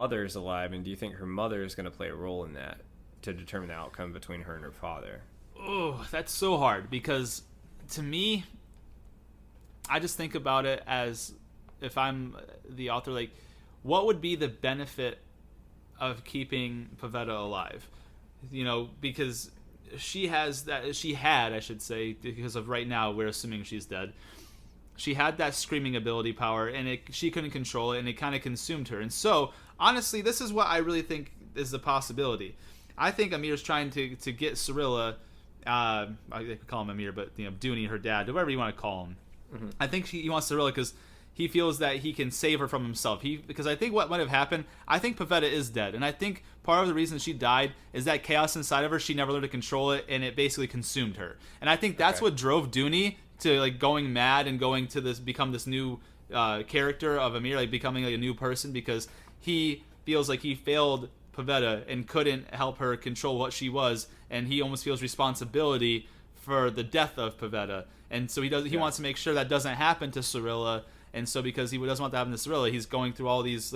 mother's alive, and do you think her mother is going to play a role in that to determine the outcome between her and her father? Oh, that's so hard because to me, I just think about it as if I'm the author, like, what would be the benefit of keeping Pavetta alive? Because she had, I should say, because of right now, we're assuming she's dead. She had that screaming ability power, and she couldn't control it, and it kind of consumed her. And so, honestly, this is what I really think is the possibility. I think Amir's trying to get Cirilla, I could call him Amir, but Dooney, her dad, whatever you want to call him. Mm-hmm. I think he wants Cirilla because he feels that he can save her from himself. Because I think what might have happened, I think Pavetta is dead, and I think part of the reason she died is that chaos inside of her. She never learned to control it, and it basically consumed her. And I think that's what drove Dooney to like going mad and going to become this new character of Amir, like becoming like a new person, because he feels like he failed Pavetta and couldn't help her control what she was, and he almost feels responsibility for the death of Pavetta. And so he wants to make sure that doesn't happen to Cirilla. And so because he doesn't want that to happen to Cirilla, he's going through all these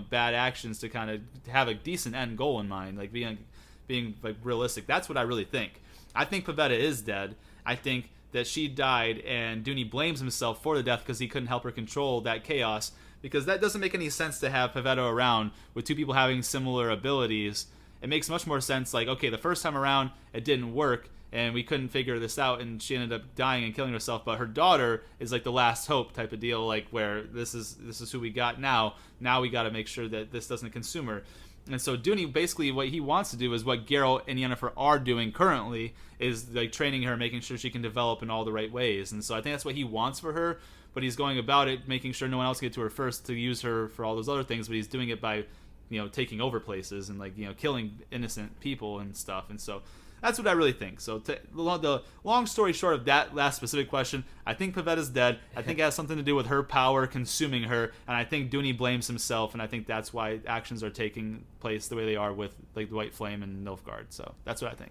bad actions to kind of have a decent end goal in mind, like being like realistic. That's what I really think. I think Pavetta is dead. I think that she died, and Dooney blames himself for the death because he couldn't help her control that chaos. Because that doesn't make any sense to have Pavetta around with two people having similar abilities. It makes much more sense, like, okay, the first time around it didn't work, and we couldn't figure this out, and she ended up dying and killing herself, but her daughter is like the last hope type of deal, like where this is who we got now we got to make sure that this doesn't consume her. And so Dooney, basically what he wants to do is what Geralt and Yennefer are doing currently, is like training her, making sure she can develop in all the right ways. And so I think that's what he wants for her, but he's going about it making sure no one else can get to her first to use her for all those other things, but he's doing it by taking over places and killing innocent people and stuff. And so that's what I really think. So the long story short of that last specific question, I think Pavetta's dead. I think it has something to do with her power consuming her, and I think Dooney blames himself, and I think that's why actions are taking place the way they are with like the White Flame and Nilfgaard. So that's what I think.